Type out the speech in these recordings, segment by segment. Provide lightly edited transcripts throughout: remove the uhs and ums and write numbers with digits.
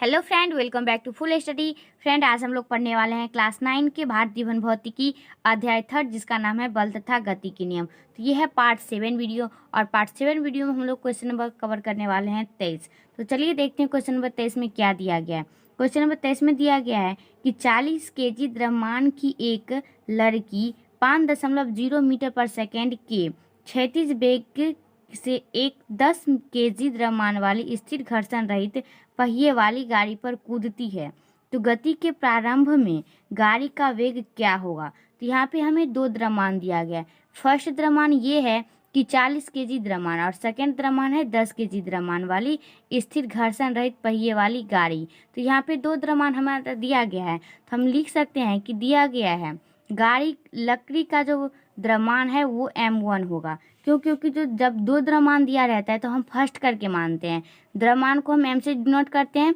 Hello friend, welcome back to full study. Friend, आज हम लोग पढ़ने वाले हैं क्लास 9 के भारतीय वन भौतिकी अध्याय 3 जिसका नाम है बल तथा गति के नियम। तो ये है पार्ट 7 वीडियो और पार्ट 7 वीडियो में हम लोग क्वेश्चन नंबर कवर करने वाले हैं 23। तो चलिए देखते हैं क्वेश्चन नंबर 23 में क्या दिया गया है। क्वेश्चन नंबर 23 में दिया गया है कि 40 kg द्रव्यमान की एक लड़की 5.0 मीटर पर सेकेंड के क्षैतिज वेग से एक 10 kg द्रव्यमान वाली स्थिर घर्षण रहित पहिए वाली गाड़ी पर कूदती है तो गति के प्रारंभ में गाड़ी का वेग क्या होगा। तो यहाँ पे हमें दो द्रव्यमान दिया गया है। फर्स्ट द्रव्यमान ये है कि 40 kg द्रव्यमान और सेकंड द्रव्यमान है 10 kg द्रव्यमान वाली स्थिर घर्षण रहित पहिए वाली गाड़ी। तो यहाँ पे दो द्रव्यमान हमारा दिया गया है, तो हम लिख सकते हैं कि दिया गया है गाड़ी लकड़ी का जो द्रव्यमान है वो m1 होगा। क्योंकि जो जब दो द्रव्यमान दिया रहता है तो हम फर्स्ट करके मानते हैं, द्रव्यमान को हम m से डिनोट करते हैं।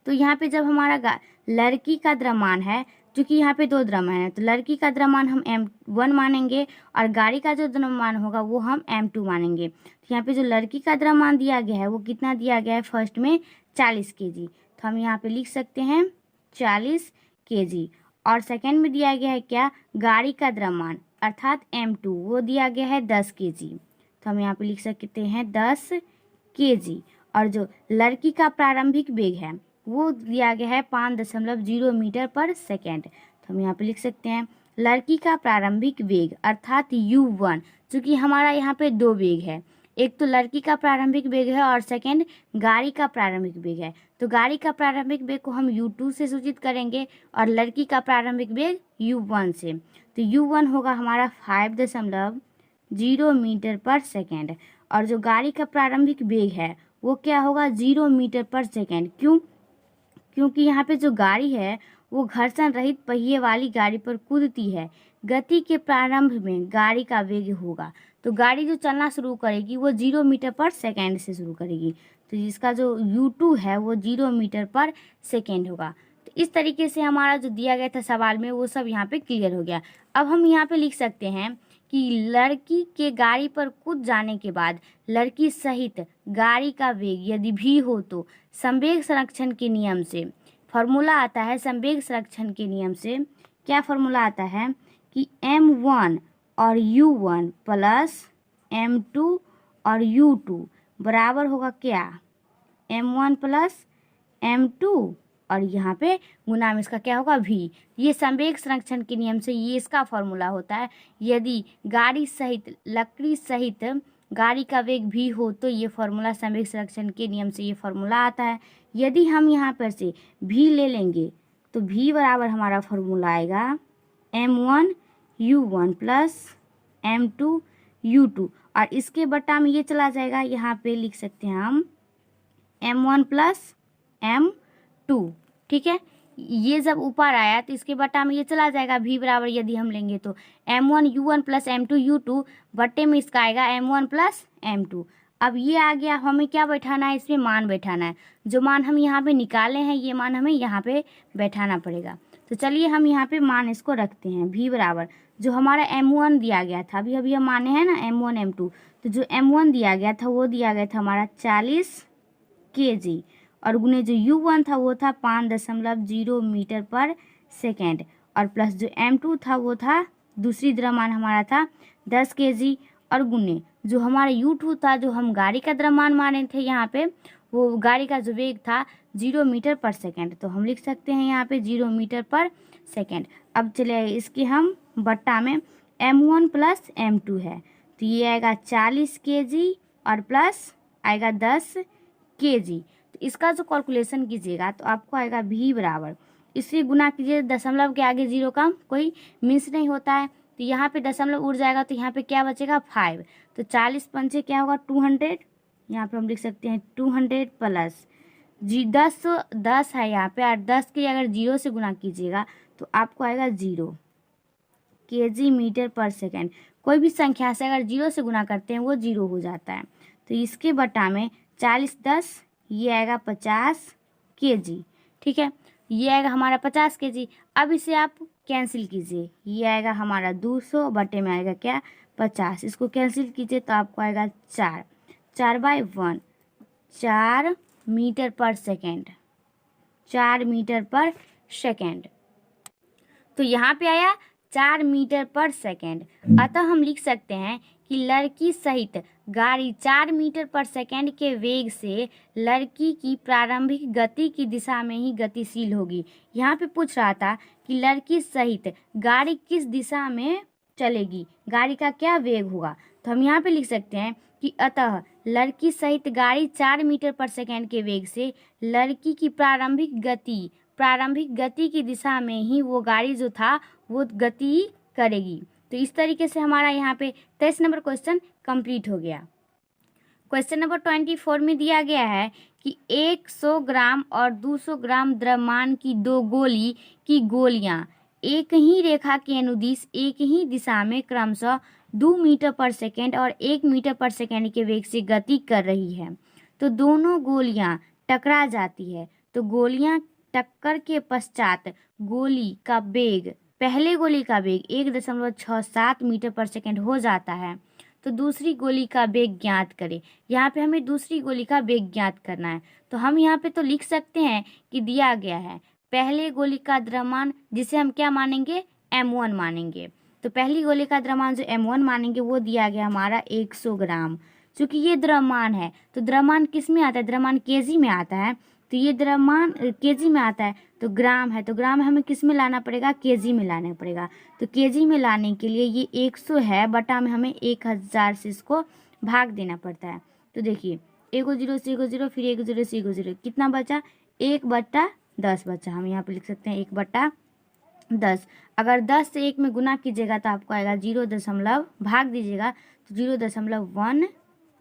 तो यहाँ पे जब हमारा लड़की का द्रव्यमान है, क्योंकि यहाँ पे दो द्रव्यमान है तो लड़की का द्रव्यमान हम m1 मानेंगे और गाड़ी का जो द्रव्यमान होगा वो हम m2 मानेंगे। तो यहाँ पे जो लड़की का द्रव्यमान दिया गया है वो कितना दिया गया है, फर्स्ट में 40 kg, तो हम यहाँ पे लिख सकते हैं 40 kg। और सेकेंड में दिया गया है क्या, गाड़ी का द्रव्यमान अर्थात m2, वो दिया गया है 10 kg, तो हम यहाँ पे लिख सकते हैं 10 kg। और जो लड़की का प्रारंभिक वेग है वो दिया गया है 5.0 मीटर पर सेकेंड, तो हम यहाँ पे लिख सकते हैं लड़की का प्रारंभिक वेग अर्थात u1। चूँकि हमारा यहाँ पे दो वेग है, एक तो लड़की का प्रारंभिक वेग है और सेकेंड गाड़ी का प्रारंभिक वेग है। तो गाड़ी का प्रारंभिक वेग को हम u2 से सूचित करेंगे और लड़की का प्रारंभिक वेग u1 से। तो u1 होगा हमारा 5.0 मीटर पर सेकेंड और जो गाड़ी का प्रारंभिक वेग है वो क्या होगा, 0 मीटर पर सेकेंड। क्योंकि यहाँ पे जो गाड़ी है वो घर्षण रहित पहिए वाली गाड़ी पर कूदती है। गति के प्रारंभ में गाड़ी का वेग होगा, तो गाड़ी जो चलना शुरू करेगी वो 0 मीटर पर सेकेंड से शुरू करेगी, तो जिसका जो u2 है वो 0 मीटर पर सेकेंड होगा। तो इस तरीके से हमारा जो दिया गया था सवाल में वो सब यहाँ पे क्लियर हो गया। अब हम यहाँ पे लिख सकते हैं कि लड़की के गाड़ी पर कूद जाने के बाद लड़की सहित गाड़ी का वेग यदि भी हो तो संवेग संरक्षण के नियम से फॉर्मूला आता है, संवेग संरक्षण के नियम से क्या फॉर्मूला आता है कि m1 और u1 प्लस m2 और u2 बराबर होगा क्या, m1 प्लस m2 और यहाँ पे गुना में इसका क्या होगा v। ये संवेग संरक्षण के नियम से ये इसका फॉर्मूला होता है। यदि गाड़ी सहित लकड़ी सहित गाड़ी का वेग v हो तो ये फॉर्मूला संवेग संरक्षण के नियम से ये फॉर्मूला आता है। यदि हम यहाँ पर से v ले लेंगे तो v बराबर हमारा फॉर्मूला आएगा m1 u1 plus m2 u2 और इसके बटा में ये चला जाएगा, यहाँ पे लिख सकते हैं हम m1 प्लस m2। ठीक है, ये जब ऊपर आया तो इसके बटा में ये चला जाएगा, v बराबर यदि हम लेंगे तो m1 u1 plus m2 u2 बट्टे में इसका आएगा m1 प्लस m2। अब ये आ गया, हमें क्या बैठाना है, इसमें मान बैठाना है। जो मान हम यहाँ पे निकाले हैं ये मान हमें यहाँ पे बैठाना पड़ेगा। तो चलिए हम यहाँ पे मान इसको रखते हैं, v बराबर जो हमारा m1 दिया गया था, अभी हम माने हैं ना m1 m2, तो जो m1 दिया गया था वो दिया गया था हमारा 40 kg और गुने जो u1 था वो था 5.0 मीटर पर सेकेंड और प्लस जो m2 था वो था दूसरी द्रव्यमान हमारा था 10 kg और गुने जो हमारा u2 था जो हम गाड़ी का द्रव्यमान माने थे, यहाँ पे वो गाड़ी का जो वेग था 0 मीटर पर सेकेंड, तो हम लिख सकते हैं यहाँ पे 0 मीटर पर सेकेंड। अब चले इसके हम बट्टा में m1 प्लस m2 है तो ये आएगा 40 kg और प्लस आएगा 10 kg। तो इसका जो कैलकुलेशन कीजिएगा तो आपको आएगा v बराबर, इससे गुना कीजिए, दशमलव के आगे जीरो का कोई मीन्स नहीं होता है, तो यहाँ पे दशमलव उड़ जाएगा तो यहाँ पे क्या बचेगा 5, तो 40 पंचे क्या होगा 200, यहाँ पे हम लिख सकते हैं 200 प्लस 10 है यहाँ पे और 10 के अगर जीरो से गुना कीजिएगा तो आपको आएगा 0 kg मीटर पर सेकेंड। कोई भी संख्या से अगर जीरो से गुना करते हैं वो 0 हो जाता है, तो इसके बटा में 40 10 ये आएगा 50 kg। ठीक है, ये आएगा हमारा 50 kg। अब इसे आप कैंसिल कीजिए, ये आएगा हमारा 200 बटे में आएगा क्या 50, इसको कैंसिल कीजिए तो आपको आएगा 4 4/1 4 मीटर पर सेकेंड। 4 मीटर पर सेकेंड। तो यहाँ पे आया 4 मीटर पर सेकेंड। अतः हम लिख सकते हैं कि लड़की सहित गाड़ी 4 मीटर पर सेकेंड के वेग से लड़की की प्रारंभिक गति की दिशा में ही गतिशील होगी। यहाँ पे पूछ रहा था कि लड़की सहित गाड़ी किस दिशा में चलेगी, गाड़ी का क्या वेग होगा। तो हम यहाँ पे लिख सकते हैं कि अतः लड़की सहित गाड़ी 4 मीटर पर सेकेंड के वेग से लड़की की प्रारंभिक गति की दिशा में ही वो गाड़ी जो था वो गति करेगी। तो इस तरीके से हमारा यहाँ पे 23 नंबर क्वेश्चन कंप्लीट हो गया। क्वेश्चन नंबर 24 में दिया गया है कि 100 ग्राम और 200 ग्राम द्रव्यमान की 2 गोली की गोलियां एक ही रेखा के अनुदिश एक ही दिशा में क्रमशः 2 मीटर पर सेकेंड और 1 मीटर पर सेकेंड के वेग से गति कर रही है। तो दोनों गोलियां टकरा जाती है। तो गोलियां टक्कर के पश्चात गोली का वेग, पहले गोली का वेग 1.67 मीटर पर सेकेंड हो जाता है। तो दूसरी गोली का वेग ज्ञात करें। यहाँ पे हमें दूसरी गोली का वेग ज्ञात करना है। तो हम यहाँ पे तो लिख सकते हैं कि दिया गया है पहले गोली का द्रव्यमान, जिसे हम क्या मानेंगे, m1 मानेंगे। तो पहली गोली का द्रव्यमान जो m1 मानेंगे वो दिया गया हमारा 100 ग्राम। चूँकि ये द्रव्यमान है तो द्रव्यमान किस में आता है, द्रव्यमान केजी में आता है। तो ये द्रव्यमान केजी में आता है तो ग्राम है, तो ग्राम हमें किस में लाना पड़ेगा, केजी में लाना पड़ेगा। तो केजी में लाने के लिए ये 100 है बटा में हमें 1000 से इसको भाग देना पड़ता है। तो देखिए 1 0 से 1 0 फिर 1 0 से 1 0 कितना बचा, 1/10 बचा। हम यहाँ पे लिख सकते हैं 1/10। अगर 10 से 1 में गुना कीजिएगा तो आपको आएगा 0 भाग दीजिएगा तो 0.1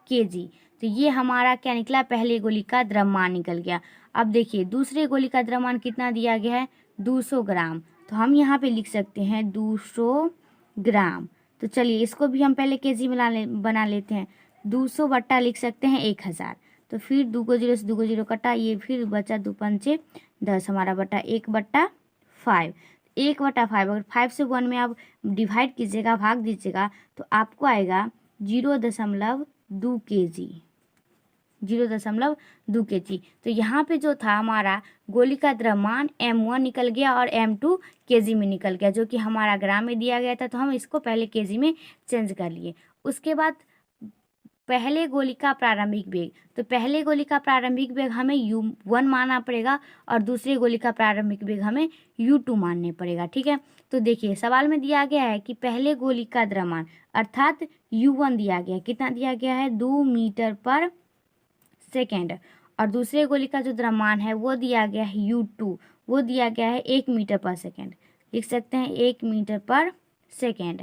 kg। तो ये हमारा क्या निकला, पहले गोली का द्रव्यमान निकल गया। अब देखिए दूसरे गोली का द्रव्यमान कितना दिया गया है, 200 ग्राम। तो हम यहाँ पे लिख सकते हैं 200 ग्राम। तो चलिए इसको भी हम पहले केजी में बना लेते हैं। 200 बट्टा लिख सकते हैं 1000। तो फिर 2 को 0 से 2 को 0 कटा, ये फिर बचा 2 पंचे 10 हमारा बटा 1/5। 1/5 अगर 5 से 1 में आप डिवाइड कीजिएगा, भाग दीजिएगा तो आपको आएगा 0.2 kg, 0.2 kg। तो यहाँ पे जो था हमारा गोली का द्रव्यमान m1 निकल गया और m2 केजी में निकल गया, जो कि हमारा ग्राम में दिया गया था। तो हम इसको पहले केजी में चेंज कर लिए। उसके बाद पहले गोली का प्रारंभिक वेग, तो पहले गोली का प्रारंभिक वेग हमें u1 मानना पड़ेगा और दूसरे गोली का प्रारंभिक वेग हमें u2 मानने पड़ेगा। ठीक है, तो देखिए सवाल में दिया गया है कि पहले गोली का द्रव्यमान अर्थात u1 दिया गया, कितना दिया गया है, 2 मीटर पर सेकेंड, और दूसरे गोली का जो द्रव्यमान है वो दिया गया है u2, वो दिया गया है 1 मीटर पर सेकेंड। लिख सकते हैं 1 मीटर पर सेकेंड।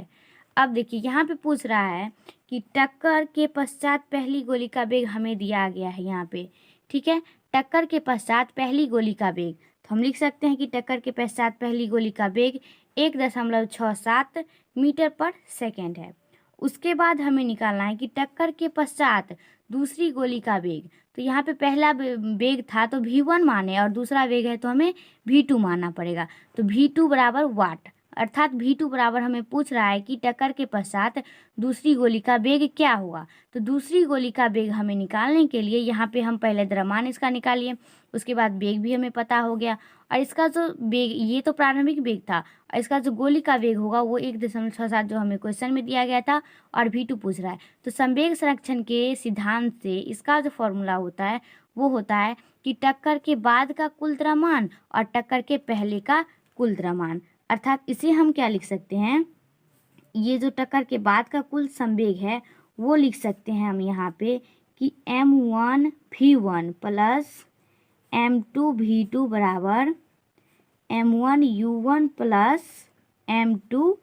अब देखिए यहाँ पे पूछ रहा है कि टक्कर के पश्चात पहली गोली का वेग हमें दिया गया है यहाँ पे। ठीक है, टक्कर के पश्चात पहली गोली का वेग, तो हम लिख सकते हैं कि टक्कर के पश्चात पहली गोली का वेग 1.67 मीटर पर सेकेंड है। उसके बाद हमें निकालना है कि टक्कर के पश्चात दूसरी गोली का वेग। तो यहाँ पे पहला वेग था तो v1 माने और दूसरा वेग है तो हमें v2 मानना पड़ेगा। तो v2 बराबर वाट, अर्थात v2 बराबर हमें पूछ रहा है कि टक्कर के पश्चात दूसरी गोली का वेग क्या होगा। तो दूसरी गोली का वेग हमें निकालने के लिए यहाँ पे हम पहले द्रव्यमान इसका निकालिए, उसके बाद वेग भी हमें पता हो गया, और इसका जो वेग, ये तो प्रारंभिक वेग था, और इसका जो गोली का वेग होगा वो 1.67 जो हमें क्वेश्चन में दिया गया था और v2 पूछ रहा है। तो संवेग संरक्षण के सिद्धांत से इसका जो फॉर्मूला होता है वो होता है कि टक्कर के बाद का कुल द्रव्यमान और टक्कर के पहले का कुल द्रव्यमान, अर्थात इसे हम क्या लिख सकते हैं, ये जो टक्कर के बाद का कुल संवेग है वो लिख सकते हैं हम यहाँ पे कि m1 v1 plus m2 v2 बराबर m1 u1 plus m2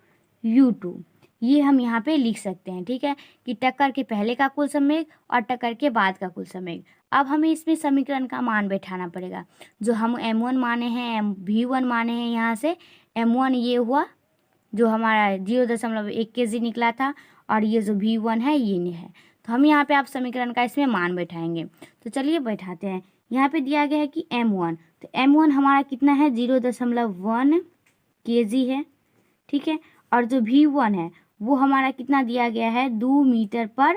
u2। ये हम यहाँ पे लिख सकते हैं। ठीक है, कि टक्कर के पहले का कुल संवेग और टक्कर के बाद का कुल संवेग। अब हमें इसमें समीकरण का मान बैठाना पड़ेगा। जो हम m1 माने हैं, v1 माने हैं, यहाँ से m1 ये हुआ जो हमारा 0.1 kg निकला था, और ये जो v1 है ये नहीं है। तो हम यहाँ पे आप समीकरण का इसमें मान बैठाएंगे। तो चलिए बैठाते हैं। यहाँ पे दिया गया है कि m1, तो m1 हमारा कितना है, 0.1 kg है। ठीक है, और जो v1 है वो हमारा कितना दिया गया है, 1.2 मीटर पर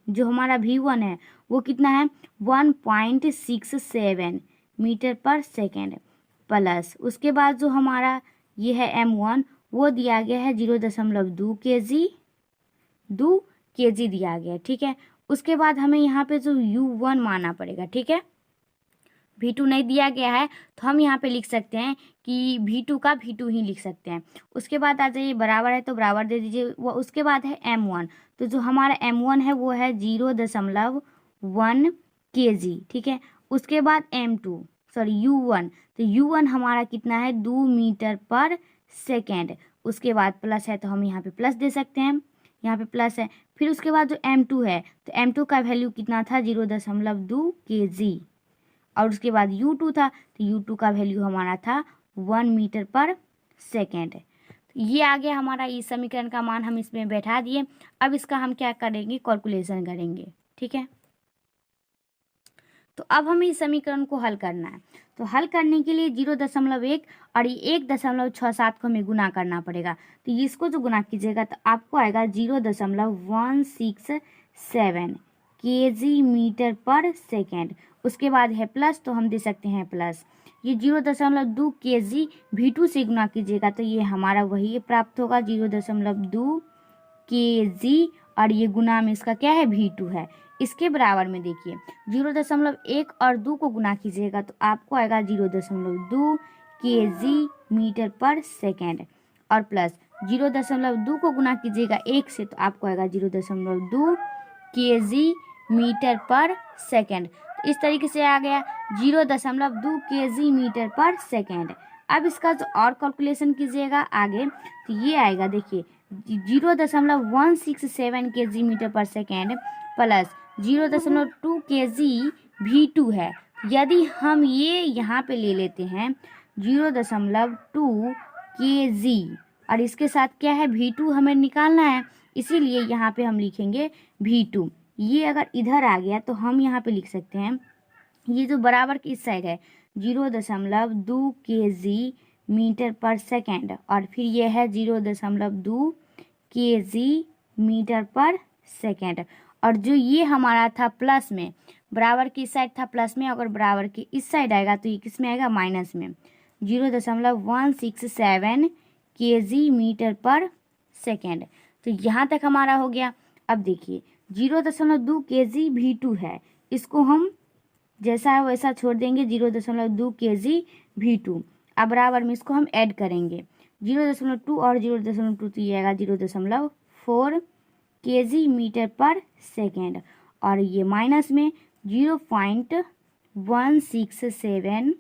जो हमारा V1 है वो कितना है 1.67 मीटर पर सेकेंड, प्लस उसके बाद जो हमारा ये है M1 वो दिया गया है 0.2 kg दिया गया है, ठीक है। उसके बाद हमें यहाँ पे जो U1 मानना पड़ेगा, ठीक है। V2 नहीं दिया गया है तो हम यहाँ पे लिख सकते हैं कि V2 का V2 ही लिख सकते हैं। उसके बाद आ जाइए बराबर है तो बराबर दे दीजिए। वो उसके बाद है M1, तो जो हमारा M1 है वो है 0.1 kg, ठीक है। उसके बाद U1, तो U1 हमारा कितना है 2 मीटर पर सेकेंड। उसके बाद प्लस है तो हम यहाँ पे प्लस दे सकते हैं, यहाँ पे प्लस है। फिर उसके बाद जो M2 है तो M2 का वैल्यू कितना था 0.2 kg। और उसके बाद U2 था तो U2 का वैल्यू हमारा था 1 मीटर पर सेकेंड। तो ये आ गया हमारा इस समीकरण का मान, हम इसमें बैठा दिए। अब इसका हम क्या करेंगे, कैलकुलेशन करेंगे, ठीक है। तो अब हमें इस समीकरण को हल करना है। तो हल करने के लिए 0.1 और 1.67 को हमें गुना करना पड़ेगा। तो इसको जो गुना कीजिएगा तो आपको आएगा 0.167 kg मीटर पर सेकेंड। उसके बाद है प्लस तो हम दे सकते हैं प्लस, ये 0.2 kg V2 से गुना कीजिएगा तो ये हमारा वही प्राप्त होगा 0.2 kg, और ये गुना में इसका क्या है V2 है। इसके बराबर में देखिए 0.1 और 2 को गुना कीजिएगा तो आपको आएगा 0.2 kg मीटर पर सेकेंड, और प्लस 0.2 को गुना कीजिएगा 1 से तो आपको आएगा 0.2 kg मीटर पर सेकेंड। तो इस तरीके से आ गया 0.2 kg मीटर पर सेकेंड। अब इसका जो और कैलकुलेशन कीजिएगा आगे तो ये आएगा, देखिए 0.167 kg मीटर पर सेकेंड प्लस 0.2 kg V2 है। यदि हम ये यहाँ पे ले लेते हैं 0.2 kg और इसके साथ क्या है V2 हमें निकालना है, इसीलिए यहाँ पे हम लिखेंगे V2। ये अगर इधर आ गया तो हम यहाँ पे लिख सकते हैं, ये जो बराबर की इस साइड है 0.2 kg मीटर पर सेकेंड, और फिर ये है 0.2 kg मीटर पर सेकेंड। और जो ये हमारा था प्लस में, बराबर की साइड था प्लस में, अगर बराबर की इस साइड आएगा तो ये किस में आएगा माइनस में, 0.167 kg मीटर पर सेकेंड। तो यहाँ तक हमारा हो गया। अब देखिए 0.2 kg V2 है, इसको हम जैसा है वैसा छोड़ देंगे 0.2 kg V2। अब बराबर में इसको हम ऐड करेंगे 0.2 और 0.2 तो ये आएगा 0.4 kg मीटर पर सेकेंड, और ये माइनस में 0.167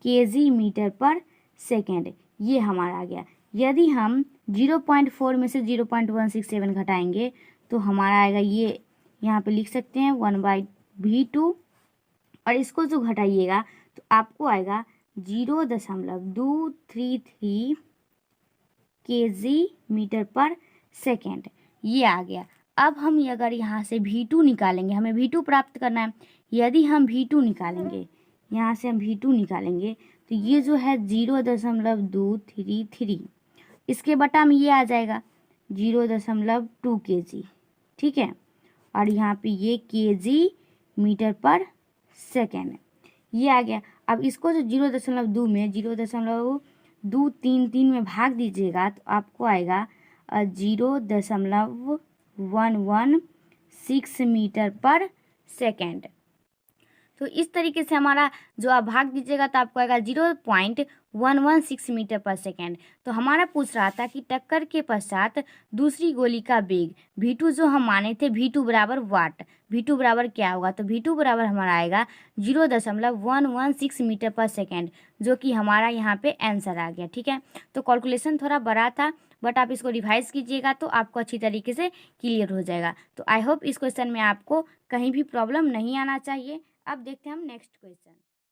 kg मीटर पर सेकेंड, ये हमारा आ गया। यदि हम 0.4 में से 0.167 घटाएंगे तो हमारा आएगा, ये यहाँ पे लिख सकते हैं 1/V2, और इसको जो घटाइएगा तो आपको आएगा 0.233 kg मीटर पर सेकेंड, ये आ गया। अब हम अगर यहाँ से V2 निकालेंगे, हमें V2 प्राप्त करना है। यदि हम V2 निकालेंगे, यहाँ से हम V2 निकालेंगे तो ये जो है 0.233, इसके बटा में ये आ जाएगा 0.2 kg, ठीक है। और यहाँ पे ये kg मीटर पर सेकेंड, ये आ गया। अब इसको जो 0.2 में 0.233 में भाग दीजिएगा तो आपको आएगा 0.116 मीटर पर सेकेंड। तो इस तरीके से हमारा जो आप भाग दीजिएगा तो आपको आएगा 0.116 मीटर पर सेकेंड। तो हमारा पूछ रहा था कि टक्कर के पश्चात दूसरी गोली का वेग V2 जो हम माने थे V2 बराबर वाट, V2 बराबर क्या होगा, तो V2 बराबर हमारा आएगा 0.116 मीटर पर सेकेंड, जो कि हमारा यहाँ पे आंसर आ गया, ठीक है। तो कैलकुलेशन थोड़ा बड़ा था, बट आप इसको रिवाइज कीजिएगा तो आपको अच्छी तरीके से क्लियर हो जाएगा। तो आई होप इस क्वेश्चन में आपको कहीं भी प्रॉब्लम नहीं आना चाहिए। अब देखते हैं हम नेक्स्ट क्वेश्चन।